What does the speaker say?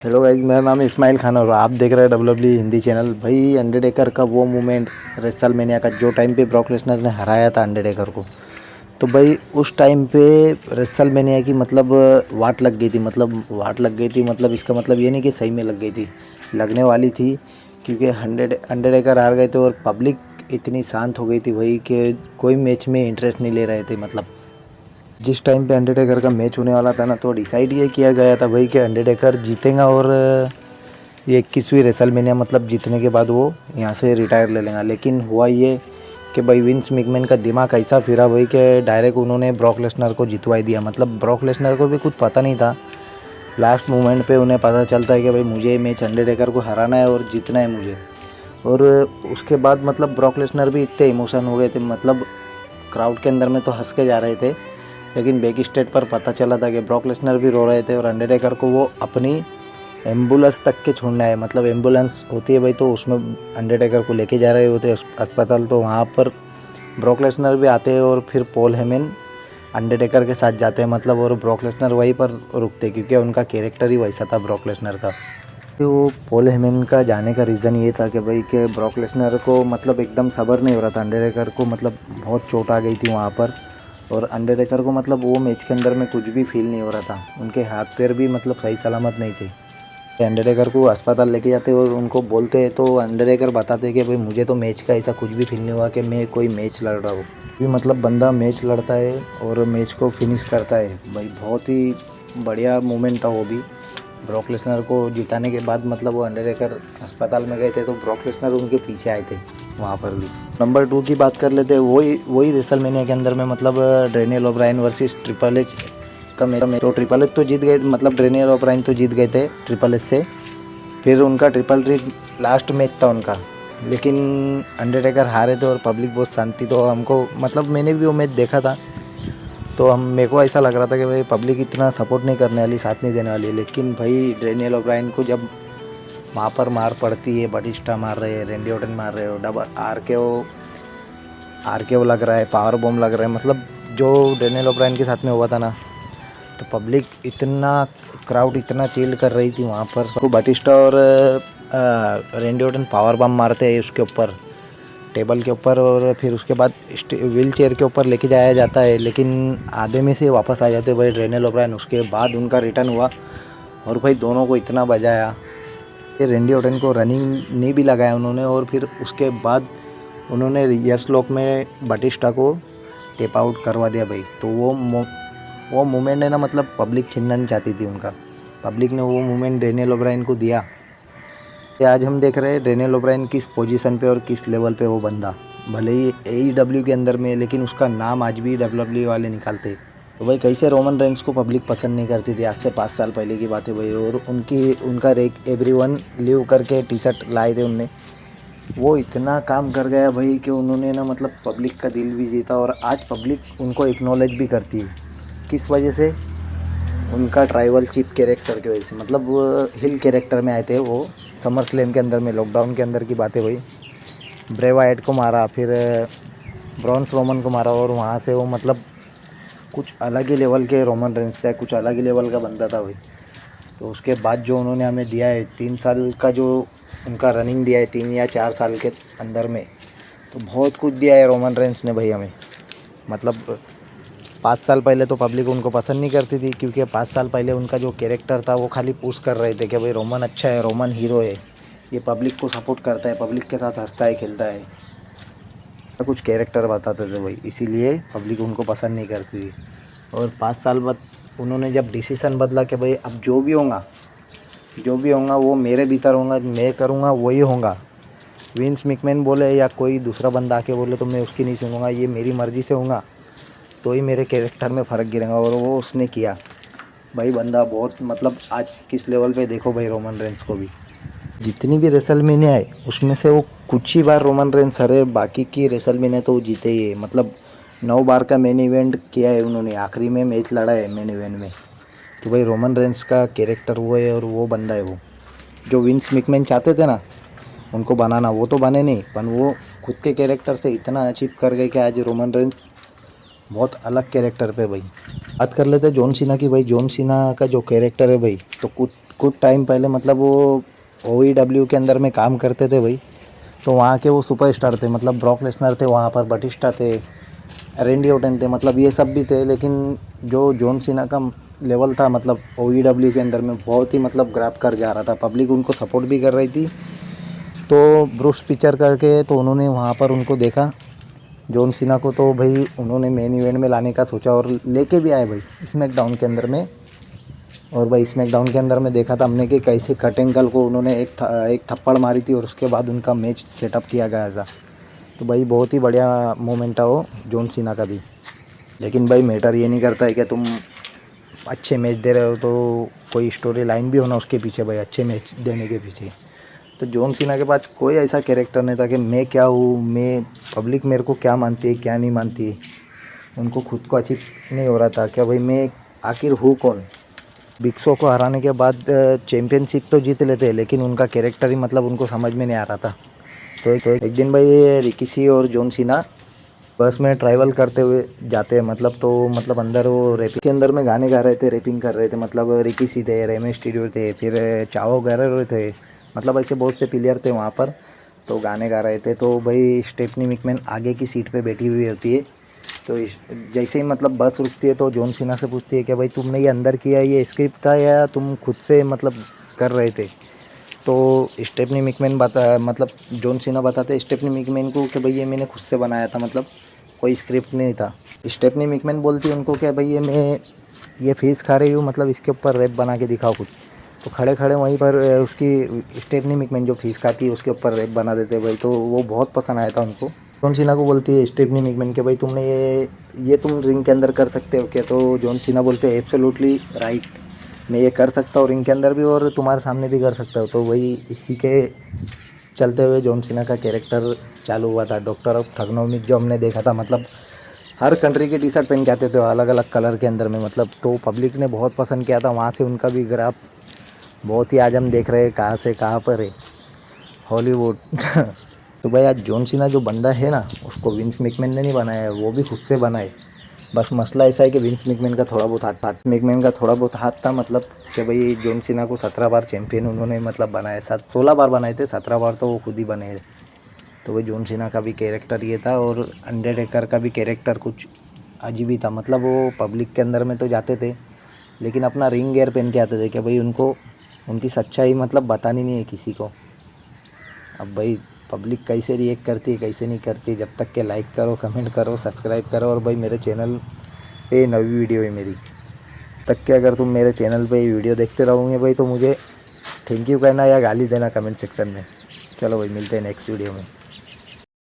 Hello guys, मेरा नाम है इस्माइल खान और आप देख रहे हैं डब्ल्यू हिंदी चैनल। भाई अंडरटेकर का वो मोमेंट रेसलमेनिया का जो टाइम पे ब्रॉक लेसनर ने हराया था अंडरटेकर को, तो भाई उस टाइम पे रेसलमेनिया की मतलब वाट लग गई थी। मतलब इसका मतलब ये नहीं कि सही में लग गई थी, लगने वाली थी। क्योंकि अंडरटेकर हार गए थे और पब्लिक इतनी शांत हो गई थी भाई कि कोई मैच में इंटरेस्ट नहीं ले रहे थे। मतलब जिस टाइम पे अंडरटेकर का मैच होने वाला था ना, तो डिसाइड ये किया गया था भाई कि अंडरटेकर जीतेगा और ये 21वीं रेसलमेनिया मतलब जीतने के बाद वो यहाँ से रिटायर ले लेगा। लेकिन हुआ ये कि भाई विंस मैकमैन का दिमाग ऐसा फिरा भाई कि डायरेक्ट उन्होंने ब्रॉक लेसनर को जितवा ही दिया। मतलब ब्रॉक लेसनर को भी कुछ पता नहीं था। लास्ट मोमेंट पे उन्हें पता चलता है कि भाई मुझे ये मैच अंडरटेकर को हराना है और जीतना है मुझे। और उसके बाद मतलब ब्रॉक लेसनर भी इतने इमोशन हो गए थे। मतलब क्राउड के अंदर में तो हंस के जा रहे थे, लेकिन बैक स्टेज पर पता चला था कि ब्रॉक लेसनर भी रो रहे थे और अंडरटेकर को वो अपनी एम्बुलेंस तक के छोड़ना है। मतलब एम्बुलेंस होती है भाई, तो उसमें अंडरटेकर को लेके जा रहे होते अस्पताल, तो वहाँ पर ब्रॉक लेसनर भी आते हैं और फिर पॉल हेमन अंडरटेकर के साथ जाते हैं। मतलब और ब्रॉक लेसनर वहीं पर रुकते क्योंकि उनका कैरेक्टर ही वैसा था ब्रॉक लेसनर का। तो पॉल हेमन का जाने का रीज़न ये था कि भाई कि ब्रॉक लेसनर को मतलब एकदम सब्र नहीं हो रहा था। अंडरटेकर को मतलब बहुत चोट आ गई थी वहाँ पर, और अंडरटेकर को मतलब वो मैच के अंदर में कुछ भी फील नहीं हो रहा था। उनके हाथ पैर भी मतलब सही सलामत नहीं थे। अंडरटेकर को अस्पताल लेके जाते और उनको बोलते तो अंडरटेकर बताते कि भाई मुझे तो मैच का ऐसा कुछ भी फील नहीं हुआ कि मैं कोई मैच लड़ रहा हूँ। भी मतलब बंदा मैच लड़ता है और मैच को फिनिश करता है भाई। बहुत ही बढ़िया मोमेंट था वो भी। ब्रॉक लेसनर को जिताने के बाद मतलब वो अंडरटेकर अस्पताल में गए थे, तो ब्रॉक लेसनर उनके पीछे आए थे वहाँ पर भी। नंबर 2 की बात कर लेते हैं। वही रेसलमेनिया के अंदर में मतलब Daniel O'Brien versus triple H का मैच। तो ट्रिपल एच तो जीत गए, मतलब डेनियल ओब्रायन तो जीत गए थे ट्रिपल एच से। फिर उनका ट्रिपल थ्रेट लास्ट मैच था उनका, लेकिन अंडरटेकर हारे थे और पब्लिक बहुत शांति। तो हमको मतलब मैंने भी वो मैच देखा था, तो मेरे को ऐसा लग रहा था कि भाई पब्लिक इतना सपोर्ट नहीं करने वाली, साथ नहीं देने वाली। लेकिन भाई डेनियल ओब्रायन को जब वहाँ पर मार पड़ती है, बटिस्टा मार रहे हैं, रेंडी ऑर्टन मार रहे हो, डबल आर के ओ लग रहा है, पावर बॉम्ब लग रहा है, मतलब जो डेनियल ओब्रायन के साथ में हुआ था ना, तो पब्लिक इतना क्राउड इतना चील कर रही थी वहाँ पर। तो बटिस्टा और रेंडी ऑर्टन पावर बम मारते हैं उसके ऊपर, टेबल के ऊपर, और फिर उसके बाद व्हील चेयर के ऊपर लेके जाया जाता है, लेकिन आधे में से वापस आ जाते भाई डेनियल ओब्रायन। उसके बाद उनका रिटर्न हुआ और भाई दोनों को इतना बजाया। ये रेंडी ऑर्टन को रनिंग नी भी लगाया उन्होंने, और फिर उसके बाद उन्होंने यस लॉक में बटिस्टा को टेप आउट करवा दिया भाई। तो वो मोमेंट है ना, मतलब पब्लिक छीनना नहीं चाहती थी उनका। पब्लिक ने वो मोमेंट डेनियल ओब्रायन को दिया। आज हम देख रहे हैं डेनियल ओब्रायन किस पोजीशन पे और किस लेवल पे वो बंदा, भले ही AEW के अंदर में, लेकिन उसका नाम आज भी WWE वाले निकालते हैं। तो भाई कैसे रोमन रेंस को पब्लिक पसंद नहीं करती थी, आज से 5 साल पहले की बात है भाई। और उनका एवरीवन लिव करके टी शर्ट लाए थे उनने। वो इतना काम कर गया भाई कि उन्होंने ना मतलब पब्लिक का दिल भी जीता, और आज पब्लिक उनको एक्नॉलेज भी करती है। किस वजह से? उनका ट्राइबल चीफ कैरेक्टर की वजह से। मतलब वो हिल कैरेक्टर में आए थे वो समर स्लैम के अंदर में, लॉकडाउन के अंदर की बातें हुई। ब्रे वाइट को मारा, फिर ब्रॉन्स रोमन को मारा, और वहाँ से वो मतलब कुछ अलग ही लेवल के रोमन रेंस थे, कुछ अलग ही लेवल का बंदा था भाई। तो उसके बाद जो उन्होंने हमें दिया है 3 साल का, जो उनका रनिंग दिया है 3 या 4 साल के अंदर में, तो बहुत कुछ दिया है रोमन रेंस ने भाई हमें। मतलब 5 साल पहले तो पब्लिक उनको पसंद नहीं करती थी, क्योंकि 5 साल पहले उनका जो कैरेक्टर था वो खाली पुश कर रहे थे कि भाई रोमन अच्छा है, रोमन हीरो है, ये पब्लिक को सपोर्ट करता है, पब्लिक के साथ हंसता है, खेलता है, कुछ कैरेक्टर बताते थे भाई, इसीलिए पब्लिक उनको पसंद नहीं करती थी। और 5 साल बाद उन्होंने जब डिसीज़न बदला कि भाई अब जो भी होगा वो मेरे भीतर होगा, मैं करूँगा वही होगा। विंस मैकमैन बोले या कोई दूसरा बंदा आके बोले तो मैं उसकी नहीं सुनूंगा, ये मेरी मर्ज़ी से होगा तो ही मेरे कैरेक्टर में फ़र्क गिरेगा। और वो उसने किया भाई। बंदा बहुत मतलब आज किस लेवल पे देखो भाई रोमन रेंस को भी। जितनी भी रेसलमेनिया है उसमें से वो कुछ ही बार रोमन रेंस हरे, बाकी की रेसलमेनिया तो वो जीते ही है। मतलब 9 बार का मेन इवेंट किया है उन्होंने, आखिरी में मैच लड़ा है मेन इवेंट में। तो भाई रोमन रेंस का कैरेक्टर वो है, और वो बंदा है वो जो विंस मैकमैन चाहते थे ना उनको बनाना, वो तो बने नहीं, पर वो खुद के कैरेक्टर से इतना अचीव कर गए कि आज रोमन रेंस बहुत अलग कैरेक्टर पे भाई। बात कर लेते हैं जॉन सीना की। भाई जॉन सीना का जो कैरेक्टर है भाई, तो कुछ टाइम पहले मतलब वो OVW के अंदर में काम करते थे भाई। तो वहाँ के वो सुपरस्टार थे, मतलब ब्रॉक लेसनर थे वहाँ पर, बटिस्टा थे, रेंडी ओटन थे, मतलब ये सब भी थे। लेकिन जो जॉन सीना का लेवल था मतलब OVW के अंदर में बहुत ही मतलब ग्रैब कर जा रहा था, पब्लिक उनको सपोर्ट भी कर रही थी। तो ब्रूस पिक्चर करके तो उन्होंने वहाँ पर उनको देखा जॉन सीना को, तो भाई उन्होंने मेन इवेंट में लाने का सोचा और लेके भी आए भाई स्मैकडाउन के अंदर में। और भाई स्मैकडाउन के अंदर में देखा था हमने कि कैसे कट एंगल को उन्होंने एक थप्पड़ मारी थी और उसके बाद उनका मैच सेटअप किया गया था। तो भाई बहुत ही बढ़िया मोमेंट था वो जॉन सीना का भी। लेकिन भाई मैटर ये नहीं करता है कि तुम अच्छे मैच दे रहे हो तो कोई स्टोरी लाइन भी होना उसके पीछे भाई, अच्छे मैच देने के पीछे। तो जॉन सीना के पास कोई ऐसा कैरेक्टर नहीं था कि मैं क्या हूँ, मैं पब्लिक मेरे को क्या मानती है क्या नहीं मानती है, उनको खुद को अचीव नहीं हो रहा था क्या भाई मैं आखिर हूँ कौन। बिग शो को हराने के बाद चैम्पियनशिप तो जीत लेते हैं, लेकिन उनका कैरेक्टर ही मतलब उनको समझ में नहीं आ रहा था। तो एक दिन भाई रिकी और जॉन सीना बस में ट्रैवल करते हुए जाते हैं, मतलब तो मतलब अंदर वो रैपिंग के अंदर में गाने गा रहे थे, रैपिंग कर रहे थे, मतलब रिकी थे, रेमे स्टीरियो थे, फिर चाओ गैरेरो थे, मतलब ऐसे बहुत से प्लेयर थे वहाँ पर। तो गाने गा रहे थे, तो भाई स्टेफनी मैकमैन आगे की सीट पे बैठी हुई होती है। तो जैसे ही मतलब बस रुकती है तो जॉन सीना से पूछती है कि भाई तुमने ये अंदर किया, ये स्क्रिप्ट था या तुम खुद से मतलब कर रहे थे। तो स्टेफनी मैकमैन मतलब जॉन सीना बताते स्टेफनी मैकमैन को कि भाई ये मैंने खुद से बनाया था, मतलब कोई स्क्रिप्ट नहीं था। स्टेफनी मैकमैन बोलती है उनको कि भाई ये मैं ये फीस खा रही हूँ, मतलब इसके ऊपर रैप बना के दिखाओ खुद। तो खड़े खड़े वहीं पर उसकी स्टेफनी मैकमैन जो फीस खाती है उसके ऊपर रैप बना देते भाई, तो वो बहुत पसंद आया था उनको। जॉन सीना को बोलती है स्टेफनी मैकमैन के भाई तुमने ये तुम रिंग के अंदर कर सकते हो क्या। तो जॉन सीना बोलते हैं एब्सोल्युटली राइट, मैं ये कर सकता हूँ रिंग के अंदर भी और तुम्हारे सामने भी कर सकता हूँ। तो वही इसी के चलते हुए जॉन सीना का कैरेक्टर चालू हुआ था, डॉक्टर ऑफ थर्गनोमिक जो हमने देखा था। मतलब हर कंट्री के टी शर्ट पहन के आते थे अलग अलग कलर के अंदर में, मतलब तो पब्लिक ने बहुत पसंद किया था, वहाँ से उनका भी ग्राफ बहुत ही आज हम देख रहे हैं कहाँ से कहाँ पर है, हॉलीवुड। तो भाई आज जॉन सीना जो बंदा है ना उसको विंस मैकमैन ने नहीं बनाया है, वो भी खुद से बना है। बस मसला ऐसा है कि विंस मैकमैन का थोड़ा बहुत हाथ था, मतलब कि भाई जॉन सीना को 17 बार चैंपियन उन्होंने मतलब बनाए, 16 बार बनाए थे, 17 बार तो वो खुद ही बने। तो भाई जॉन सीना का भी कैरेक्टर ये था और अंडरटेकर का भी कैरेक्टर कुछ अजीब ही था। मतलब वो पब्लिक के अंदर में तो जाते थे लेकिन अपना रिंग गेयर पहन के आते थे कि भाई उनको उनकी सच्चाई मतलब बतानी नहीं है किसी को। अब भाई पब्लिक कैसे रिएक्ट करती है कैसे नहीं करती, जब तक के लाइक करो, कमेंट करो, सब्सक्राइब करो, और भाई मेरे चैनल पे नई वीडियो है मेरी तक के, अगर तुम मेरे चैनल पे ये वीडियो देखते रहोगे भाई तो मुझे थैंक यू कहना या गाली देना कमेंट सेक्शन में। चलो भाई मिलते हैं नेक्स्ट वीडियो में।